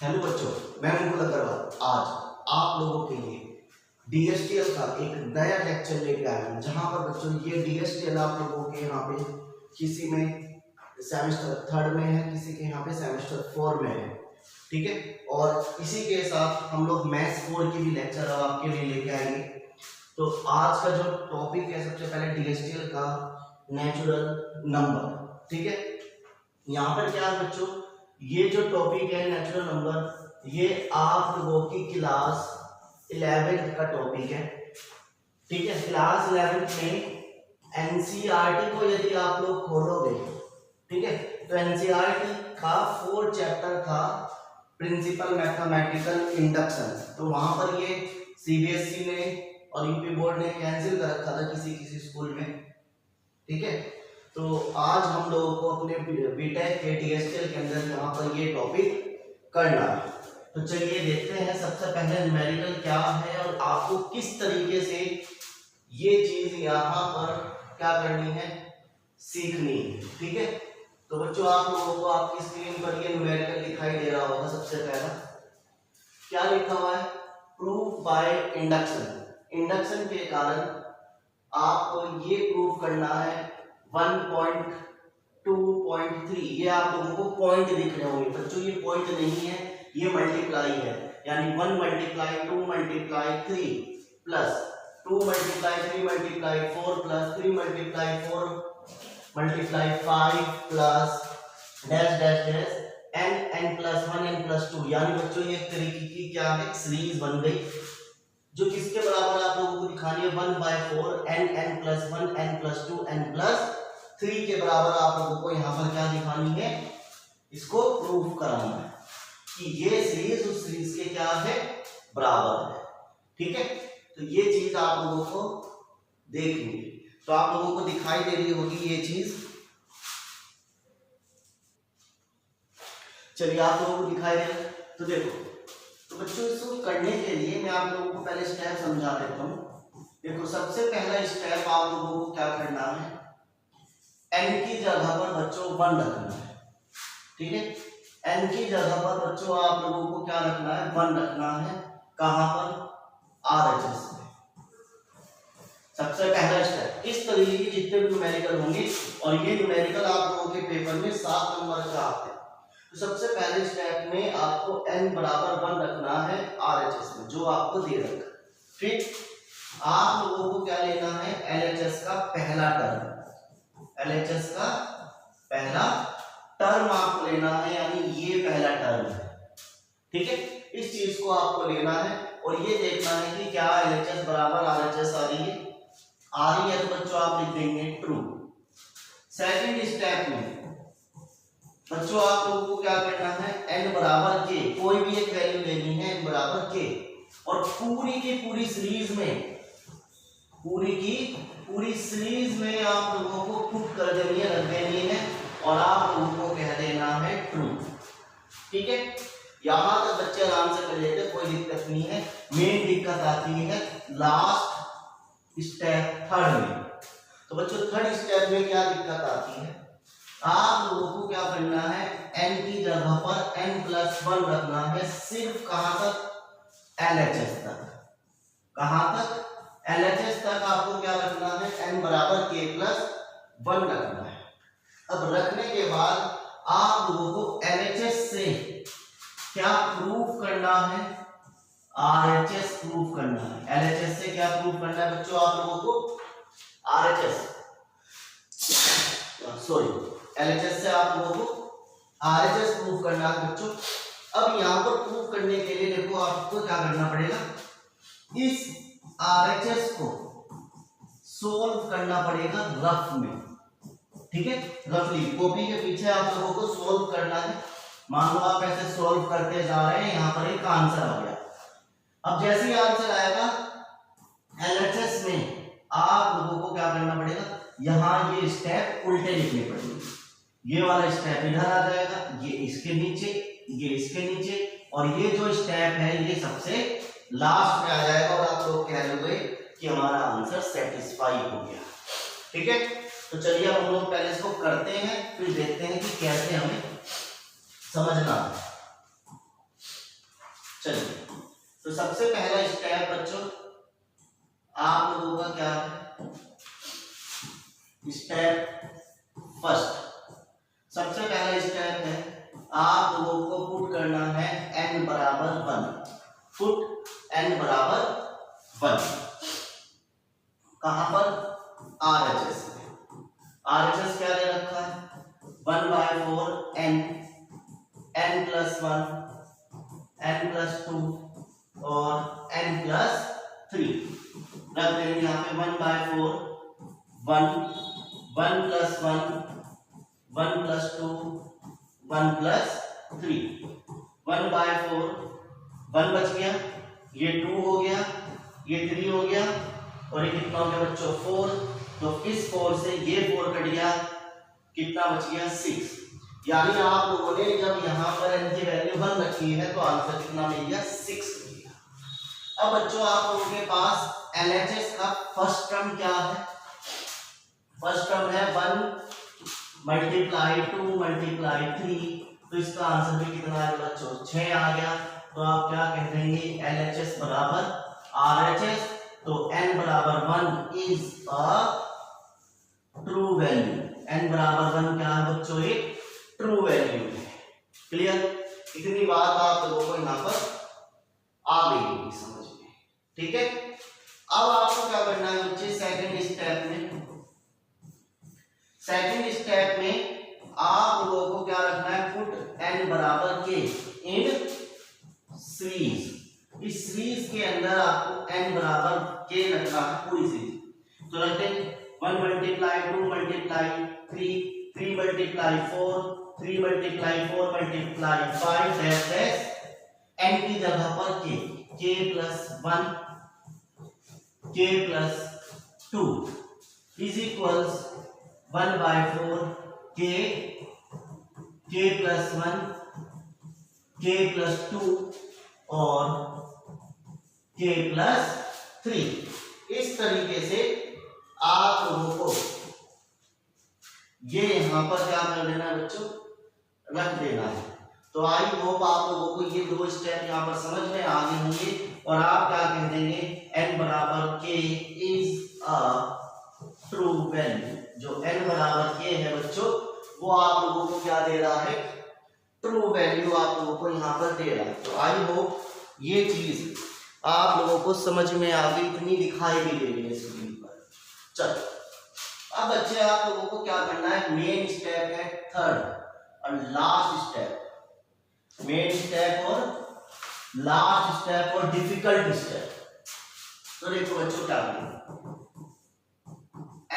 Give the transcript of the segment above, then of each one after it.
Hello बच्चों, मैं मुकुल अग्रवाल आज आप लोगों के लिए डीएसटीएल का एक नया लेक्चर लेके आया हूँ, जहाँ पर बच्चों ये डीएसटीएल आप लोगों के यहाँ पे किसी में सेमेस्टर 3 में है, किसी के यहाँ पे सेमेस्टर 4 में है, ठीक है। और इसी के साथ हम लोग मैथ्स 4 की भी लेक्चर अब आपके लिए लेके आएंगे। तो आज का जो टॉपिक है, सबसे पहले डीएसटीएल का नेचुरल नंबर, ठीक है। यहाँ पर क्या है बच्चों, ये जो टॉपिक है नेचुरल नंबर, ये आप लोगों की क्लास 11th का टॉपिक है, ठीक है। क्लास 11th में एनसीईआरटी को यदि आप लोग खोलोगे, ठीक है, तो एनसीईआरटी का 4 चैप्टर था प्रिंसिपल मैथमेटिकल इंडक्शन। तो वहां पर ये सीबीएसई ने और यूपी बोर्ड ने कैंसिल कर रखा था किसी किसी स्कूल में, ठीक है। तो आज हम लोगों को अपने बीटेक के डीएसटीएल के अंदर यहाँ पर ये टॉपिक करना है। तो चलिए देखते हैं सबसे पहले न्यूमेरिकल क्या है और आपको किस तरीके से ये चीज यहाँ पर क्या करनी है, सीखनी है, ठीक है। तो बच्चों आप लोगों को आपकी स्क्रीन पर ये न्यूमेरिकल दिखाई दे रहा होगा। सबसे पहला क्या लिखा हुआ है, प्रूफ बाय इंडक्शन। इंडक्शन के कारण आपको ये प्रूफ करना है 1.2.3। ये आप लोगों को पॉइंट दिख रहे होंगे बच्चों, ये पॉइंट नहीं है, ये मल्टीप्लाई है, यानी 1 multiply 2 multiply 3 plus 2 multiply 3 multiply 4 plus 3 multiply 4 multiply 5 plus dash dash dash n plus 1 n plus 2। यानी बच्चों ये एक तरीके की क्या है, सीरीज बन गई जो किसके बराबर आप लोगों को दिखानी है, 1/4 n plus 1 n plus 2 n plus 3 के बराबर आप लोगों को यहाँ पर क्या दिखानी है, इसको प्रूफ कराना है कि ये सीरीज उस सीरीज के क्या है, बराबर है, ठीक है। तो ये चीज आप लोगों को देखनी है। तो आप लोगों को दिखाई दे रही होगी ये चीज, चलिए आप लोगों को दिखाई दे रहा है। तो देखो, तो बच्चों इसको करने के लिए मैं आप लोगों को पहले स्टेप समझा देता हूँ। देखो सबसे पहला स्टेप आप लोगों को क्या करना है, n की जगह पर बच्चों 1 रखना है, ठीक है। n की जगह पर बच्चों आप लोगों को क्या रखना है, 1 रखना है। कहां पर, RHS में। सबसे पहला स्टेप, इस तरीके की जितने भी न्यूमेरिकल होंगे, और ये न्यूमेरिकल आप लोगों के पेपर में 7 नंबर का आते हैं। तो सबसे पहले स्टेप में आपको n बराबर 1 रखना है RHS में, जो आपको दे रखा है। फिर आप लोगों को क्या लेना है, LHS का पहला टर्म, LHS का पहला टर्म आपको लेना है, यानी ये पहला टर्म है, ठीक है। इस चीज को आपको लेना है और ये देखना है कि क्या LHS बराबर RHS आ रही है, तो बच्चों आप लिख देंगे ट्रू। सेकंड स्टेप में बच्चों आप लोगों को क्या करना है, n बराबर k, कोई भी एक वैल्यू लेनी है, n बराबर k, और पूरी की पूरी सीरीज में, पूरी की पूरी सीरीज में आप लोगों को पुट कर देनी है, रख देनी है, और आप लोगों को कह देना है ट्रू, ठीक है। यहां तक बच्चे आराम से कर लेते, कोई दिक्कत नहीं है। मेन दिक्कत आती है लास्ट स्टेप 3 में। तो बच्चों थर्ड स्टेप में क्या दिक्कत आती है, आप लोगों को क्या करना है, n की जगह पर n प्लस 1 रखना है, सिर्फ कहां तक, LHS तक। कहां तक, LHS तक आपको क्या रखना है, n बराबर k प्लस 1 रखना है। अब रखने के बाद आप लोगों को LHS से क्या प्रूफ करना है, RHS प्रूफ करना है। LHS से क्या प्रूफ करना है बच्चों, आप लोगों को LHS से आप लोगों को RHS प्रूफ करना है बच्चों। अब यहाँ पर प्रूफ करने के लिए देखो आपको क्या करना पड़ेगा, इस RHS को सोल्व करना पड़ेगा रफ में, ठीक है। रफली कॉपी के पीछे आप लोगों को सोल्व करना है। मान लो आप ऐसे सोल्व करते जा रहे हैं, यहाँ पर एक आंसर आ गया। अब जैसे ही आंसर आएगा LHS में आप लोगों को क्या करना पड़ेगा, यहाँ ये स्टेप उल्टे लिखने पड़ेंगे। ये वाला स्टेप इधर आ जाएगा, ये इसके नीचे, ये इसके नीचे, और ये जो स्टेप है ये सबसे लास्ट में आ जाएगा, और आप लोग कह लोगे कि हमारा आंसर सेटिस्फाई हो गया, ठीक है। तो चलिए अब हम लोग पहले इसको करते हैं, फिर देखते हैं कि कैसे हमें समझना है। तो सबसे पहला स्टेप बच्चों आप लोगों का क्या है, स्टेप फर्स्ट, सबसे पहला स्टेप है आप लोगों को पुट करना है n बराबर 1, पुट n बराबर 1 कहां पर, RHS में। RHS क्या दे रखा है, 1/4 n, n + 1, n + 2 और n + 3 रख देंगे यहाँ पे। 1/4 1, 1 + 1, 1 + 2, 1 + 3, 1/4 1 बच गया, ये 2 हो गया, ये 3 हो गया और ये कितना हो गया बच्चों 4। तो इस 4 से ये 4 कट गया, कितना बच गया 6। यानी आप लोगों ने जब यहाँ पर n की वैल्यू 1 रखी है तो आंसर कितना मिल गया 6 मिल गया। अब बच्चों आप लोगों के पास LHS का फर्स्ट टर्म क्या है, फर्स्ट टर्म है 1 × 2 × 3, तो इसका आंसर भी कितना है बच्चों 6 आ गया। तो आप क्या कह देंगे LHS बराबर RHS, तो n बराबर 1 is a true value, n बराबर 1 क्या है बच्चों एक ट्रू वैल्यू है। क्लियर, इतनी बात आप लोगों को यहाँ पर आ गई समझ में, ठीक है। अब आपको क्या करना है बच्चे, सेकंड स्टेप में आप लोगों को क्या रखना है, पुट n बराबर k इन सीरीज। इस सीरीज के अंदर आपको n बराबर k रखना है पूरी सीरीज। तो रखते हैं 1 × 2 × 3, 3 × 4, 3 × 4 × 5 दैट n की जगह पर k + 1 k + 2 is equals 1/4 k + 1 k + 2 और k + 3। इस तरीके से आप लोगों को ये यहां पर क्या कर देना है बच्चों, रख देना है। तो आई होप आप लोगों को ये दो स्टेप यहाँ पर समझ में आ गए होंगे और आप क्या कह देंगे n बराबर k is a true value. जो n बराबर k है बच्चों वो आप लोगों को क्या दे रहा है, ट्रू वैल्यू आप लोगों को यहाँ पर दे रहा है। तो आई होप ये चीज आप लोगों को समझ में आ गई, इतनी दिखाई भी दे रही है स्क्रीन पर। चलो अब बच्चे आप लोगों को क्या करना है, मेन स्टेप है थर्ड और लास्ट स्टेप, मेन स्टेप और लास्ट स्टेप और डिफिकल्ट स्टेप। तो देखो बच्चों क्या करें,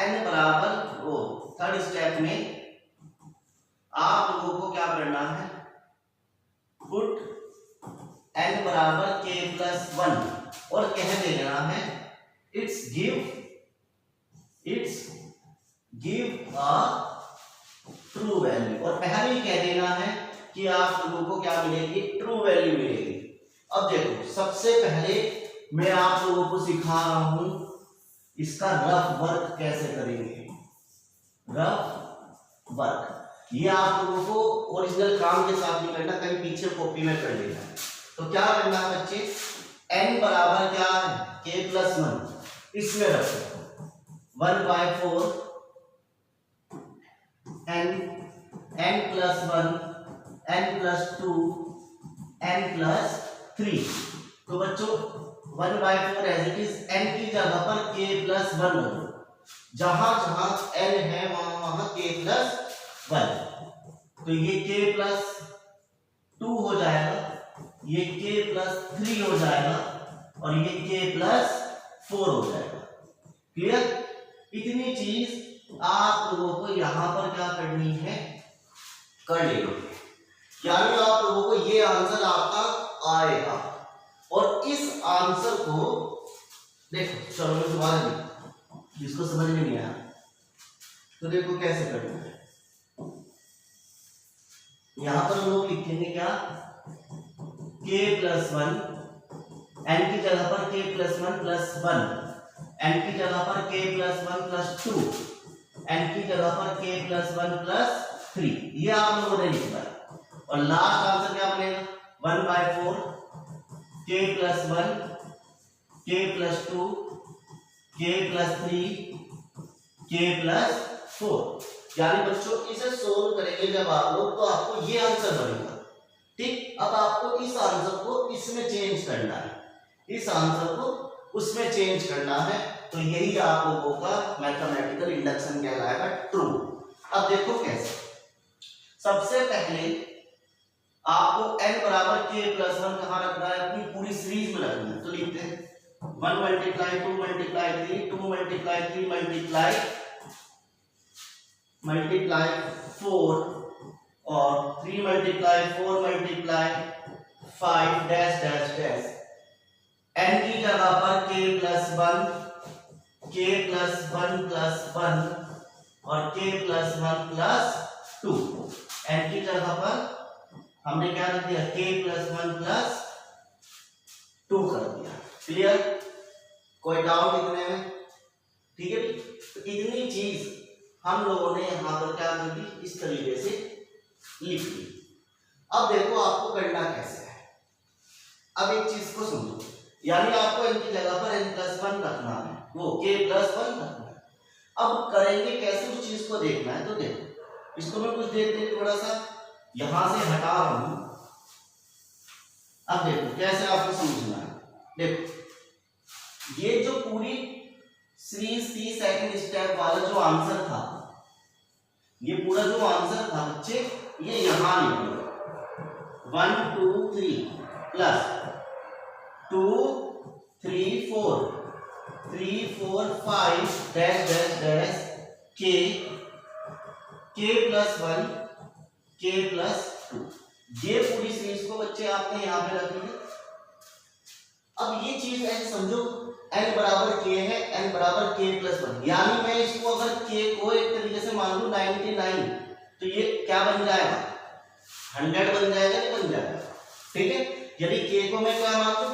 n बराबर वो थर्ड स्टेप में आप लोगों को क्या करना है, पुट n बराबर k + 1 और कह देना है it's give a true value, और पहले ही कह देना है कि आप लोगों को क्या मिलेगी, ट्रू वैल्यू मिलेगी। अब देखो सबसे पहले मैं आप लोगों को सिखा रहा हूं इसका रफ वर्क कैसे करेंगे। रफ वर्क ये आप लोगों को ओरिजिनल काम के साथ नहीं करना, कहीं पीछे कॉपी में कर लेना है। तो क्या करना है बच्चे, n बराबर क्या है k + 1, इसमें रखो 1/4 n + 1 n + 2 n + 3। तो बच्चों 1/4 एज इट इज n की जगह पर k + 1 रखो, जहां जहां n है वहां k + 1। तो ये k + 2 हो जाएगा, ये k + 3 हो जाएगा और ये k + 4 हो जाएगा। क्लियर, इतनी चीज आप लोगों को यहां पर क्या करनी है, कर लेनी है। यानी आप लोगों को ये आंसर आपका आएगा और इस आंसर को देखो, चलो मैं दोबारा देखो, जिसको समझ में नहीं आया तो देखो कैसे करना है। यहां पर हम लोग लिखेंगे क्या, k + 1 n की जगह पर k + 1 + 1, n की जगह पर k + 1 + 2, n की जगह पर k + 1 + 3, ये आप लोगों ने लिखा है। और लास्ट आंसर क्या बनेगा 1/4 k plus 1 k plus 2 k plus 3 k plus 4। यानी बच्चों इसे सोल्व करेंगे जब आप लोग तो आपको ये आंसर बनेगा। ठीक, अब आपको इस आंसर को इसमें चेंज करना है, इस आंसर को उसमें चेंज करना है। तो यही आप लोगों का मैथमेटिकल इंडक्शन कहलाएगा ट्रू। अब देखो कैसे। सबसे पहले आपको n बराबर k प्लस 1 कहां रखना है, अपनी पूरी सीरीज में रखना है। तो लिखते हैं 1 मल्टीप्लाई 2 मल्टीप्लाई 3 2 मल्टीप्लाई 3 मल्टीप्लाई 4 और 3 multiply 4 multiply 5 dash dash dash. n की जगह पर k प्लस 1 प्लस 1 और k प्लस 1 प्लस 2। n की जगह पर हमने क्या रख दिया, k प्लस 1 प्लस 2 कर दिया। क्लियर, कोई डाउट इतने में? ठीक है, तो इतनी चीज हम लोगों ने यहां पर क्या कर दी, इस तरीके से लिख दी। अब देखो आपको करना कैसे है। अब एक चीज को समझो, यानी आपको n की जगह पर n प्लस 1 रखना है, वो k प्लस 1 रखना है। अब करेंगे कैसे, उस चीज को देखना है। तो देखो इसको मैं कुछ देर के थोड़ा सा यहां से हटा रहा हूं। अब देखो कैसे आपको समझना है। देखो ये जो पूरी सीरीज थी, सेकंड स्टेप वाला जो आंसर था, ये पूरा जो आंसर था बच्चे, ये यहां लिखो 1 2 3 plus 2 3 4 3 4 5 dash dash dash k plus 1 k plus 2। ये पूरी सीरीज को बच्चे आपने यहां पे रख ली। अब ये चीज ऐसे समझो, n बराबर k है, n बराबर k प्लस 1, यानी मैं इसको अगर k को एक तरीके से मान लूं 99, तो ये क्या बन जाएगा, 100 बन जाएगा, नहीं बन जाएगा। ठीक है, यदि k को मैं क्या मान लूं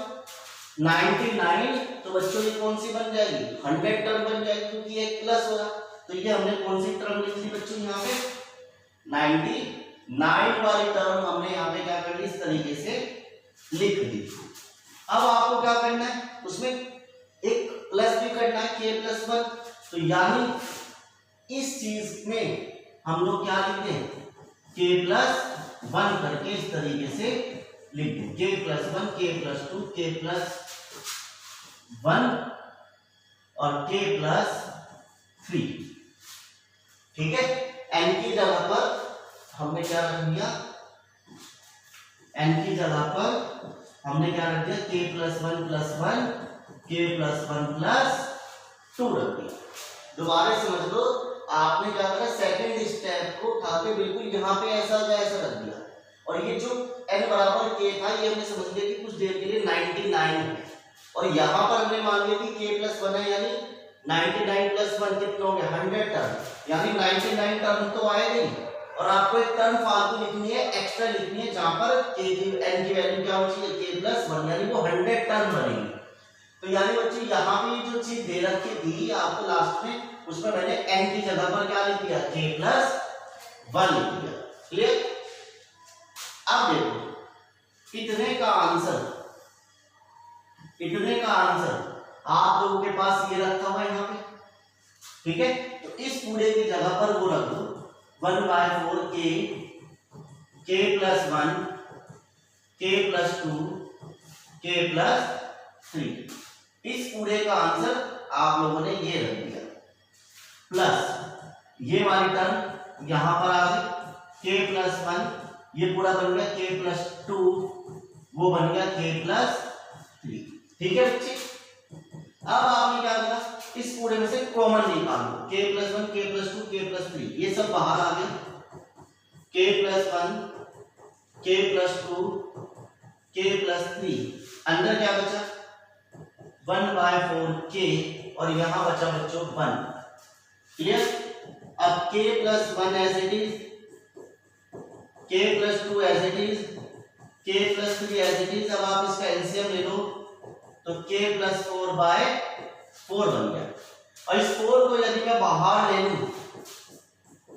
99, तो बच्चों ये कौन सी बन जाएगी, 100 टर्म बन जाएगी, क्योंकि ये प्लस होगा। तो ये हमने कौन सी टर्म लिख ली बच्चों, यहाँ पे 99 वाली टर्म हमने यहाँ पे क्या कर ली, इस तरीके से लिख दी। अब आपको क्या करना है, उसमें एक प्लस भी करना है, k प्लस 1। तो यानी इस चीज में हम लोग क्या लिखते हैं, k प्लस 1 करके इस तरीके से लिख दें, k plus 1 k plus 2 k plus 1 और k प्लस 3। ठीक है, n की जगह पर हमने क्या रख दिया, n की जगह पर हमने क्या रख दिया, k plus 1 plus 1 k plus 1 plus 2 रख दिया। दोबारा समझ लो, आपने क्या करा, सेकंड स्टेप को उठा के बिल्कुल यहाँ पे ऐसा रख दिया, और ये जो n बराबर k था, ये हमने समझ लिया कि कुछ देर के लिए 99 है, और यहाँ पर हमने मान लिया कि k प्लस 1 है, यानी 99 प्लस 1 कितना हो गया, 100 टर्म, यानी 99 टर्म तो आएगा ही। और आपको एक टर्म फालतू लिखनी है, एक्स्ट्रा लिखनी है, जहां पर k की n की वैल्यू क्या होनी चाहिए, k प्लस 1, यानी वो 100 टर्म बनेगी। तो यानी बच्चों यहाँ पे जो चीज दे रखी थी आपको लास्ट में, उसमें मैंने n की जगह पर क्या लिख दिया, k प्लस 1 लिख दिया। क्लियर, अब देखो इतने का आंसर आप लोगों के पास ये रखा हुआ है यहाँ पे। ठीक है, तो इस पूरे की जगह पर वो रख दो 1/4 k plus 1 k plus 2 k plus 3। इस पूरे का आंसर आप लोगों ने ये रख दिया, प्लस ये वाली टर्म यहां पर आ गई k प्लस 1, ये पूरा बन गया k प्लस 2, वो बन गया k प्लस 3। ठीक है बच्चे, अब आपने क्या किया, इस पूरे में से कॉमन निकालो, k plus 1 k plus 2 k plus 3, ये सब बाहर आ गया, k plus 1 k plus 2 k plus 3, अंदर क्या बचा 1/4 k, और यहां बचा बच्चों 1। क्लियर, अब k plus 1 as it is, k plus 2 as it is, k plus 3 as it is. अब आप इसका एलसीएम ले लो, तो k प्लस 4/4 बन गया, और इस 4 को यदि मैं बाहर ले लूं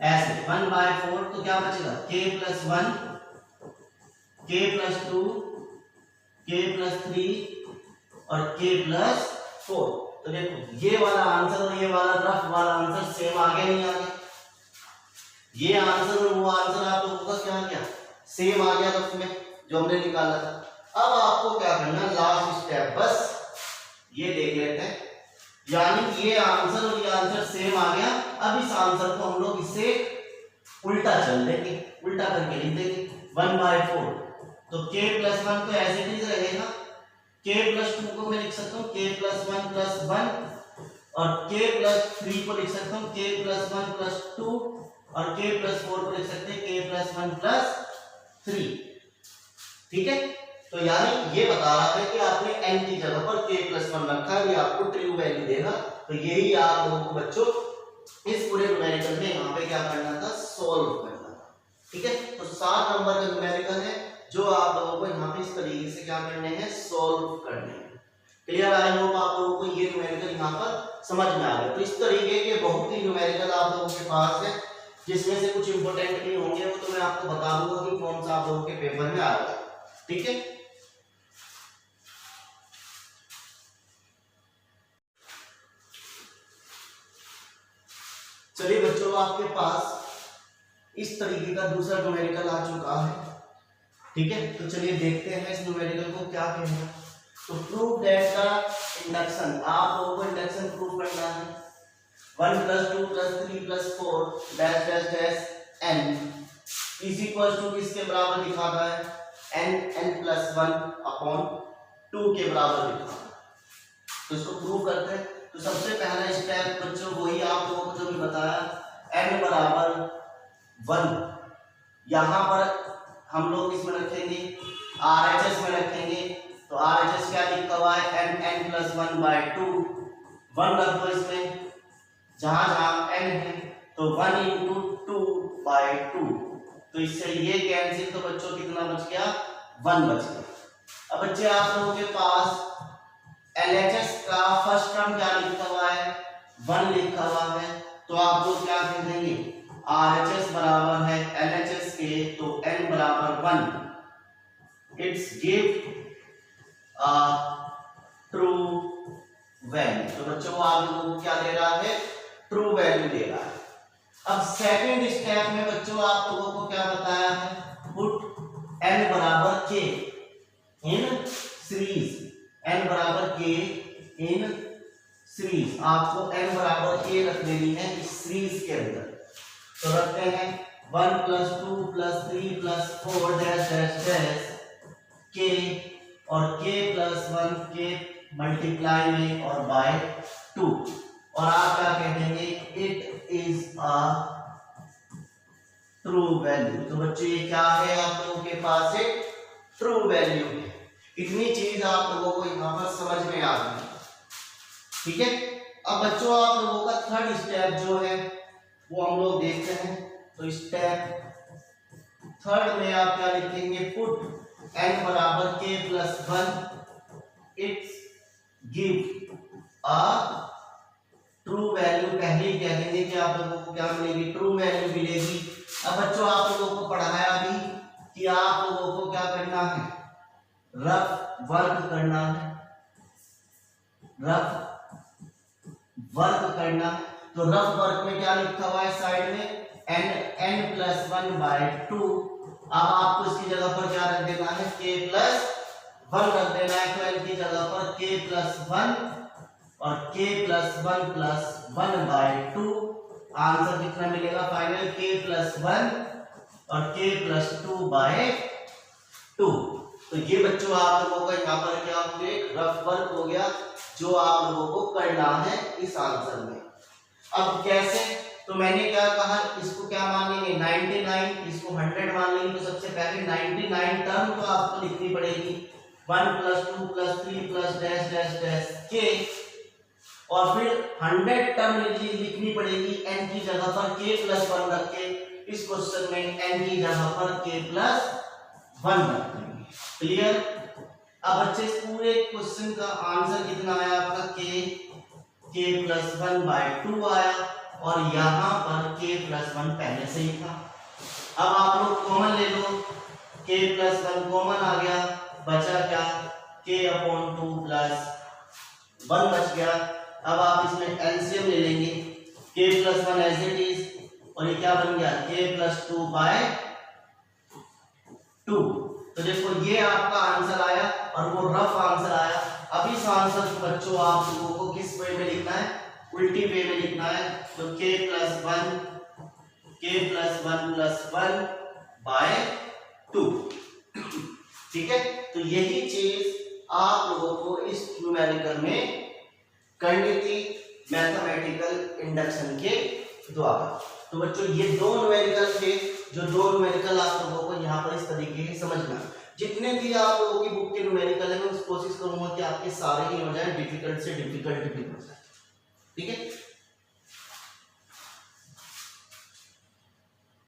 ऐसे 1/4, तो क्या बचेगा k plus 1 k plus 2 k plus 3 और k प्लस 4। तो देखो ये वाला आंसर और ये वाला रफ वाला आंसर सेम आ गया नहीं आ गया? ये आंसर और वो आंसर आप लोगों का क्या गया? सेम आ गया रफ में जो हमने निकाला था। अब आपको क्या करना, लास्ट स्टेप बस ये देख लेते हैं, यानी ये आंसर और ये आंसर सेम आ गया। अब इस आंसर को हम लोग इसे उल्टा चल देंगे, उल्टा करके लिख देंगे 1/4। तो k प्लस 1 तो ऐसे ही रहेगा, k प्लस 2 को मैं लिख सकता हूँ k प्लस 1 प्लस 1 और k प्लस 3 को लिख सकता हूँ k प्लस 1 प्लस 2 और k प्लस 4 को लिख सकते हैं k प्लस 1 प्लस 3। ठीक है, तो यानी ये बता रहा है कि आपने n की जगह पर k प्लस 1 रखा है, ये आपको ट्रू वैल्यू देगा। तो यही आप लोगों को बच्चों इस पूरे न्यूमेरिकल में यहाँ पे क्या करना था, सोल्व करना था। ठीक है, तो 7 नंबर का न्यूमेरिकल है जो आप लोगों को यहाँ पे इस तरीके से क्या करने हैं, सोल्व करने हैं। क्लियर? आई होप आप लोगों को ये न्यूमेरिकल यहाँ पर समझ में आ गया। तो इस तरीके के बहुत ही न्यूमेरिकल आप लोगों के पास है, जिसमें से कुछ इंपॉर्टेंट भी होंगे वो तो मैं आपको बता दूंगा कि कौन सा आप लोगों के पेपर में आएगा। ठीक है, चलिए बच्चों, आपके पास इस तरीके का दूसरा न्यूमेरिकल आ चुका है। ठीक है, तो चलिए देखते हैं इस न्यूमेरिकल को क्या कहना। तो प्रूव दैट द इंडक्शन, आप लोगों को इंडक्शन प्रूव करना है 1 + 2 + 3 + 4 dash dash dash n is equal to किसके बराबर दिखाता है, n +1/2 के बराबर दिखाता है। तो इसको प्रूव करते हैं। तो सबसे पहला स्टेप बच्चों वही आप लोगों को जो भी बताया, n = 1, यहाँ पर हम लोग इसमें रखेंगे RHS में रखेंगे। तो RHS क्या लिखा हुआ है, n +1/2, 1 रख दो इसमें, जहां जहां n है तो 1 × 2/2। तो इससे ये कैंसिल, तो बच्चों कितना बच गया, 1 बच गया। अब बच्चे आप लोगों के पास LHS का फर्स्ट टर्म क्या लिखा हुआ है, 1 लिखा हुआ है। तो आप लोग क्या कह देंगे, RHS बराबर है LHS के, तो n = 1, it's give a true value. तो बच्चों आप लोगों को क्या दे रहा है, ट्रू वैल्यू दे रहा है। अब सेकंड स्टेप में बच्चों आप लोगों को क्या बताया है, put n = k in series, n = k in series. आपको n = k रख देनी है इस सीरीज के अंदर। तो रखते हैं 1 + 2 + 3 + 4 डैश डैश डैश k और k + 1 k मल्टीप्लाई में और बाय 2, और आप क्या कह देंगे, it is a true value. तो बच्चों ये क्या है, आप लोगों के पास एक ट्रू वैल्यू है। इतनी चीज आप लोगों को यहाँ पर समझ में आ गई। ठीक है, अब बच्चों आप लोगों का थर्ड स्टेप जो है वो हम लोग देखते हैं। तो स्टेप थर्ड में आप क्या लिखेंगे, put n = k + 1, it's give a true value. पहले ही कह देंगे कि आप लोगों को क्या मिलेगी, ट्रू वैल्यू मिलेगी। अब बच्चों आप लोगों को पढ़ाया भी कि आप लोगों को क्या करना है, रफ वर्क करना है, रफ वर्क करना। तो रफ वर्क में क्या लिखा हुआ है साइड में, n +1/2। अब आपको इसकी जगह पर क्या रख देना है, k + 1 रख देना है। तो n की जगह पर k + 1 और k + 1 + 1/2। आंसर कितना मिलेगा फाइनल, k + 1 और k + 2/2। तो ये बच्चों आप लोगों का यहाँ पर क्या हो गया, एक रफ वर्क हो गया जो आप लोगों को करना है इस आंसर में। अब कैसे, तो मैंने क्या कहा, इसको क्या मान लेंगे 99, इसको 100 मान लेंगे। तो सबसे पहले 99 टर्म तो आपको लिखनी पड़ेगी 1 + 2 + 3 + डैश डैश डैश k, और फिर 100 टर्म लिखनी पड़ेगी n की जगह पर k + 1 रख के। इस क्वेश्चन में n की जगह पर k + 1 रख देंगे। क्लियर? अब बच्चे इस पूरे क्वेश्चन का आंसर कितना आया आपका, k + 1/2 आया, और यहाँ पर k + 1 पहले से ही था। अब आप लोग कॉमन ले लो, k + 1 कॉमन आ गया, बचा क्या k/2 प्लस 1 बच गया। अब आप इसमें एलसीएम ले लेंगे, k + 1 एज इट इज, और ये क्या बन गया k + 2/2। तो देखो ये आपका आंसर आया और वो रफ आंसर आया। अब इस आंसर को बच्चों आप लोगों को किस वे में लिखना है, उल्टी वे में लिखना है। तो k + 1/2, ठीक है। तो यही चीज आप लोगों को इस न्यूमेरिकल में करनी थी मैथमेटिकल इंडक्शन के द्वारा। तो बच्चों ये दो न्यूमेरिकल थे, जो दो न्यूमेरिकल आप लोगों को यहाँ पर इस तरीके से समझना। जितने भी आप लोगों की बुक के न्यूमेरिकल है मैं कोशिश करूंगा कि आपके सारे ही हो जाए डिफिकल्ट से डिफिकल्ट भी हो जाए, ठीक है।